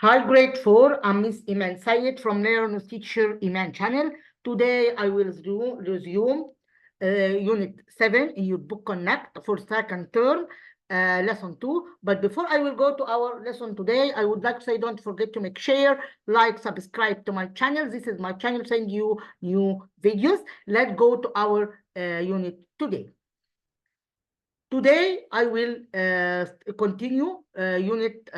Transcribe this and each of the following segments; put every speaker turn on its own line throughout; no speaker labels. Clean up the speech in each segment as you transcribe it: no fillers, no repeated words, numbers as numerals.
Hi, grade 4. I'm Miss Iman Sayed from Learn with Teacher Iman channel. Today, I will resume Unit 7 in your book Connect for second term, lesson 2. But before I will go to our lesson today, I would like to say don't forget to make share, like, subscribe to my channel. This is my channel sending you new videos. Let's go to our unit today. Today, I will continue unit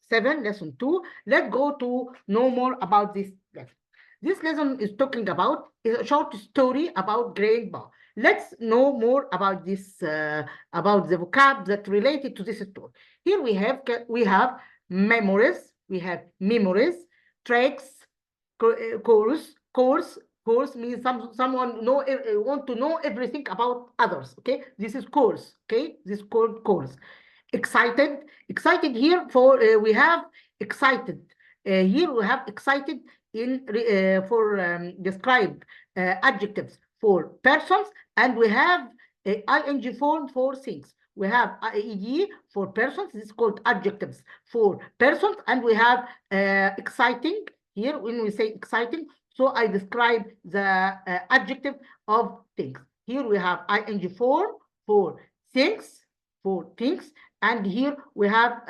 7, lesson 2. Let's go to know more about this lesson. This lesson is talking about a short story about grandpa. Let's know more about this, about the vocab that related to this story. Here we have memories, tracks, course means someone want to know everything about others. Okay, this is course. Okay, this is called course. Excited here for we have excited. Here we have excited in for describe adjectives for persons, and we have ing form for things. We have ed for persons. This is called adjectives for persons, and we have exciting here when we say exciting. So I describe the adjective of things. Here we have ing form for things, and here we have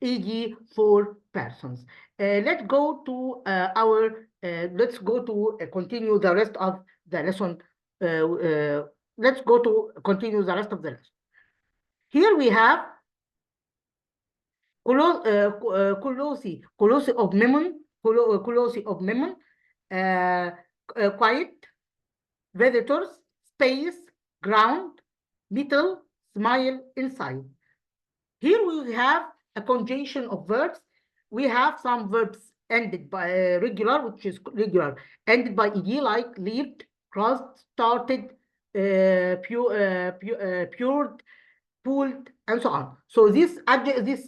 ed for persons. Let's go to continue the rest of the lesson. Let's go to continue the rest of the lesson. Here we have colossi of Mammon. Colossi of Mammon, quiet, visitors, space, ground, metal, smile, inside. Here we have a conjunction of verbs. We have some verbs ended by regular, which is regular, ended by ed, like lived, crossed, started, pured, pulled, and so on. So these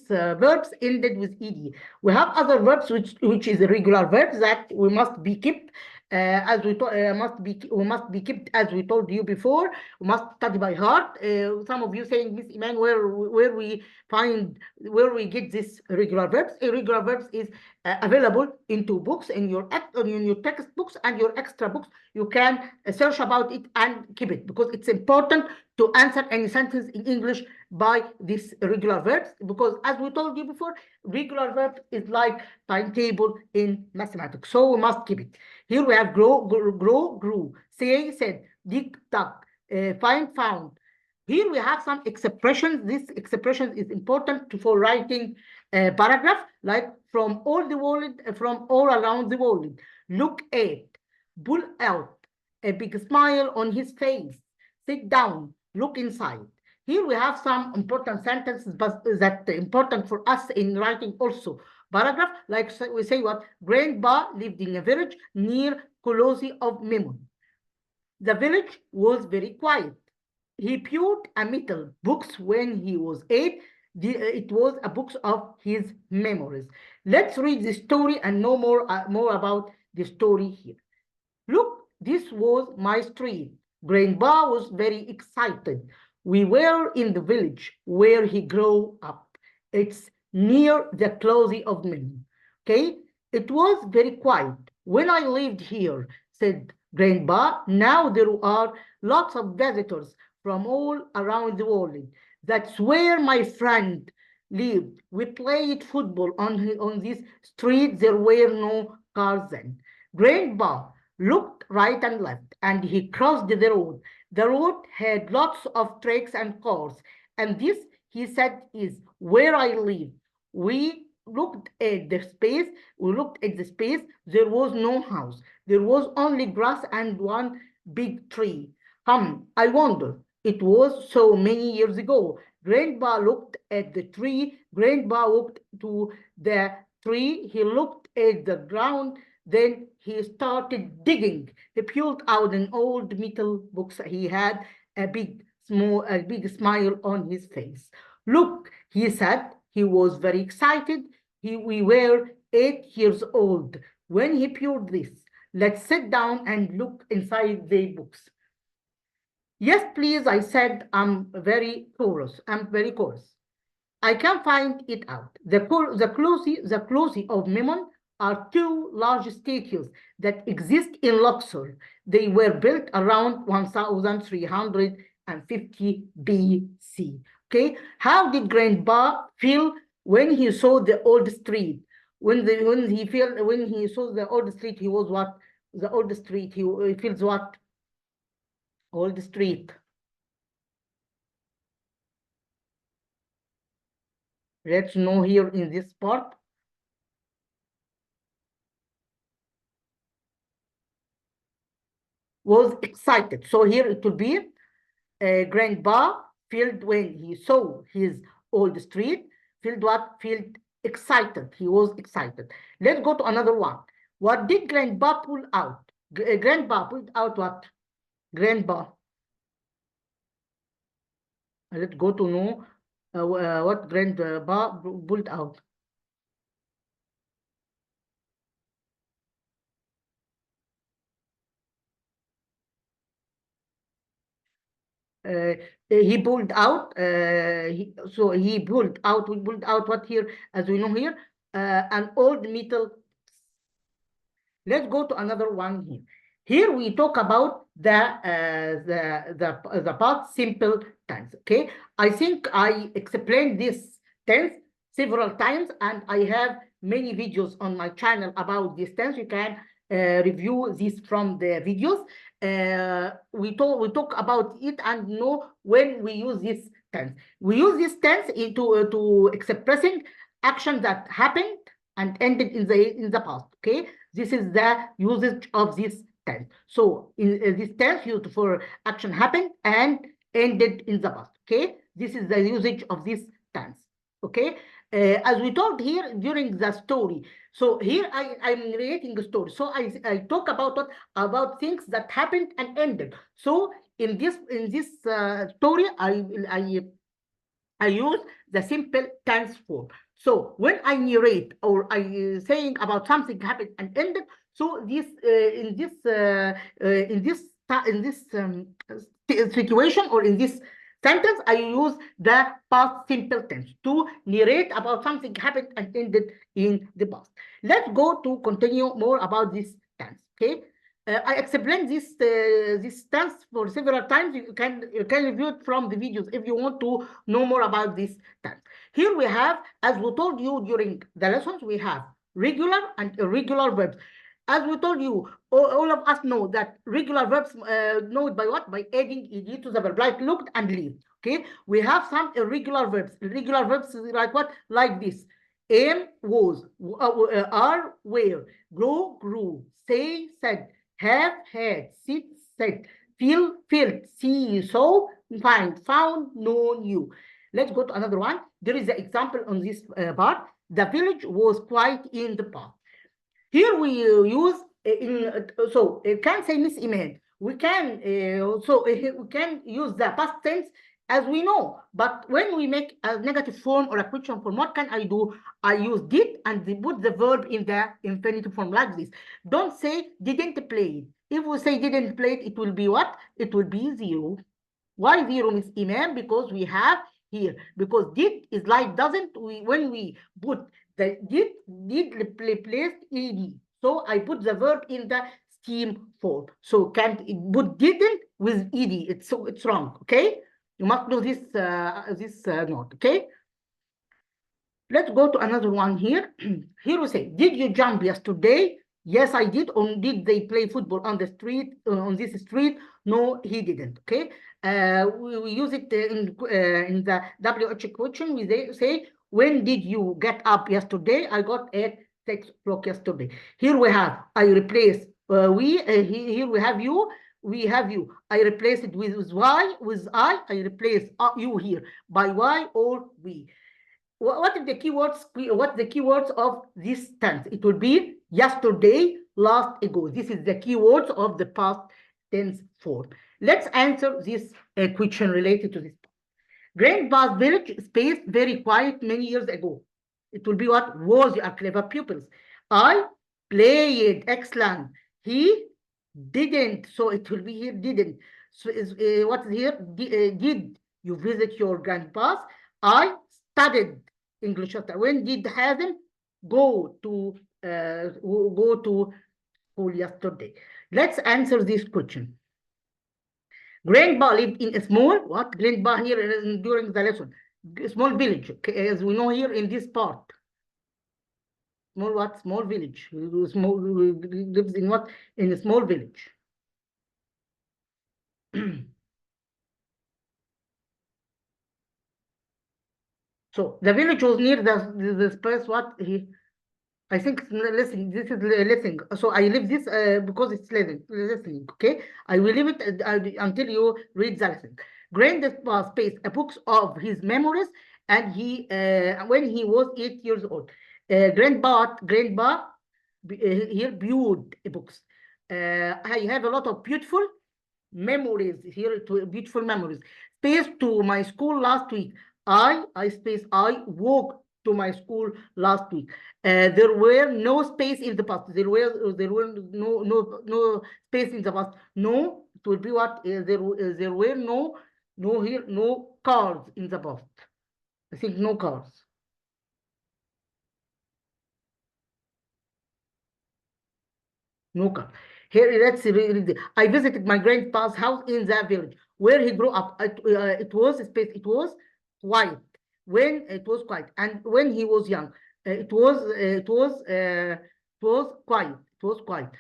verbs ended with ed. We have other verbs which is irregular verbs that we must be kept as we must be kept as we told you before. We must study by heart. Some of you saying, Miss Iman, where we get this irregular verbs? Irregular verbs is available in 2 books, in your textbooks and your extra books. You can search about it and keep it, because it's important to answer any sentence in English by these regular verbs, because as we told you before, regular verb is like timetable in mathematics, so we must keep it. Here we have grow, grew, say, said, dig, dug, find, found. Here we have some expressions. This expression is important for writing a paragraph, like from all around the world. Look at, pull out, a big smile on his face, sit down, look inside. Here we have some important sentences, but that important for us in writing also paragraph, like we say what? Grandpa lived in a village near Colossi of Mammon. The village was very quiet. He pewed a metal books when he was 8. It was a book of his memories. Let's read the story and know more about the story here. Look, this was my street. Grandpa was very excited. We were in the village where he grew up. It's near the Colossi of Mammon. Okay, it was very quiet when I lived here, said Grandpa. Now there are lots of visitors from all around the world. That's where my friend lived. We played football on this street. There were no cars then. Grandpa looked right and left, and he crossed the road. The road had lots of trucks and cars, and this, he said, is where I live. We looked at the space. There was no house. There was only grass and one big tree. I wonder. It was so many years ago. Grandpa looked at the tree. Grandpa walked to the tree. He looked at the ground. Then he started digging. He pulled out an old metal box. He had a big smile on his face. Look, he said. He was very excited. We were 8 years old when he pulled this. Let's sit down and look inside the books. Yes, please, I said. I'm very curious. I can find it out. The closest of Memon are two large statues that exist in Luxor. They were built around 1350 BC. Okay, how did Grandpa feel when he saw the old street? When he saw the old street, he was what? The old street. He feels what? Old street. Let's know here in this part. Was excited. So here it will be Grandpa felt when he saw his old street, felt what? Felt excited. He was excited. Let's go to another one. What did Grandpa pull out? Grandpa pulled out what? Grandpa. Let's go to know what Grandpa pulled out. He pulled out. We pulled out what here, as we know here, an old metal. Let's go to another one here. Here we talk about the past simple tense. Okay, I think I explained this tense several times, and I have many videos on my channel about this tense. You can review this from the videos. We talk about it and know when we use this tense. We use this tense to expressing action that happened and ended in the past. Okay, this is the usage of this tense. So in this tense used for action happened and ended in the past. Okay, this is the usage of this tense. Okay, as we told here during the story. So here I'm narrating a story. So I talk about things that happened and ended. So in this story, I use the simple tense form. So when I narrate or I saying about something happened and ended, so this in this situation or in this sentence, I use the past simple tense to narrate about something happened and ended in the past. Let's go to continue more about this tense. Okay, I explained this tense for several times. You can review it from the videos if you want to know more about this tense. Here we have, as we told you during the lessons, we have regular and irregular verbs. As we told you, all of us know that regular verbs know it by what? By adding ed to the verb, like looked and lived. Okay, we have some irregular verbs. Irregular verbs like what? Like this: am, was, are, were, grow, grew, say, said, have, had, sit, said, feel, felt, see, saw, find, found, know, knew. Let's go to another one. There is an example on this part. The village was quiet in the park. Here we use so it can say Miss Iman. We can we can use the past tense as we know, but when we make a negative form or a question form, what can I do? I use did and put the verb in the infinitive form like this. Don't say didn't play it. If we say didn't play it, it will be what? It will be 0. Why 0, Miss Iman? Because we have here, because did is like doesn't. When we put the did replaced ed, so I put the verb in the steam form. So can't put didn't with ed. It's wrong. Okay, you must know this note. Okay, let's go to another one here. Here we say, did you jump yesterday? Yes, I did. Or did they play football on the street, on this street? No, he didn't. Okay. We use it in the WH question. We say, when did you get up yesterday? I got at 6 o'clock yesterday. Here we have, I replace here we have you. We have you. I replace it with y, with I replace you here by y or we. What are the keywords? What the keywords of this tense? It will be yesterday, last ago. This is the keywords of the past tense form. Let's answer this question related to this. Grandpa's village space very quiet many years ago. It will be what? Was your clever pupils. I played excellent. He didn't. So it will be here didn't. So what is here? Did you visit your grandpa's? I studied English yesterday? When did Hazem go to school yesterday? Let's answer this question. Grandpa lived in a small, what? Grandpa here during the lesson. Small village, okay, as we know here in this part. Small what? Small village. Small, lives in what? In a small village. So the village was near the place what he. I think listening. This is listening. So I leave this because it's listening. Okay, I will leave it until you read the lesson. Grandpa spaced a book of his memories, and he when he was 8 years old. Grandpa here viewed books. I have a lot of beautiful memories here. Beautiful memories. Space to my school last week. I walked to my school last week. There were no space in the past. There were no space in the past. No, it will be what? There were no cars in the past. I think no cars. No car. Here, let's read. I visited my grandpa's house in the village where he grew up. It was space. It was quiet. When it was quiet, and when he was young, it was quiet. It was quiet.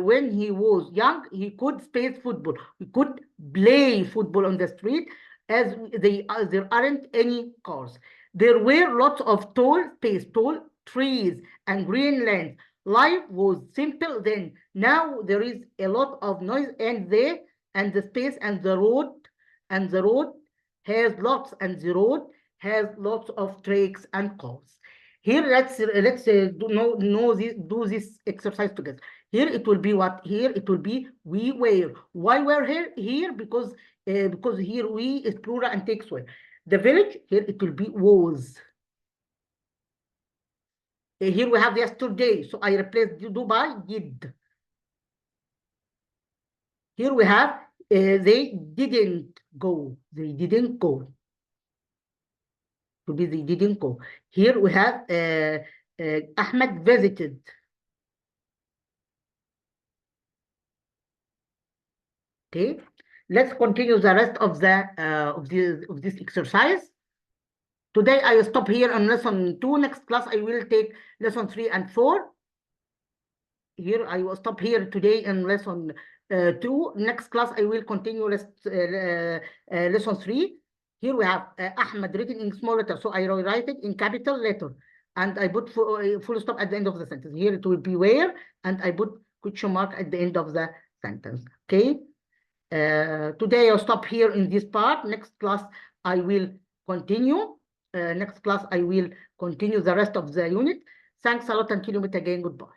When he was young, he could space football. He could play football on the street, as there aren't any cars. There were lots of tall trees and green lands. Life was simple then. Now there is a lot of noise and the space and the road has lots, and the road has lots of trucks and cars. Here, let's do this exercise together. Here it will be what? Here it will be we were. Why were here? Because here we is plural and takes were. The village, here it will be was. Here we have yesterday, so I replaced do by did. Here we have they didn't go. They didn't go. To be they didn't go. Here we have Ahmed visited. Okay, let's continue the rest of this exercise. Today I will stop here on lesson 2. Next class I will take lesson 3 and 4. Here I will stop here today in lesson 2. Next class I will continue lesson 3. Here we have Ahmed written in small letter, so I will write it in capital letter, and I put full stop at the end of the sentence. Here it will be where, and I put question mark at the end of the sentence. Okay. Today I'll stop here in this part. Next class I will continue. Next class I will continue the rest of the unit. Thanks a lot, until you meet again. Goodbye.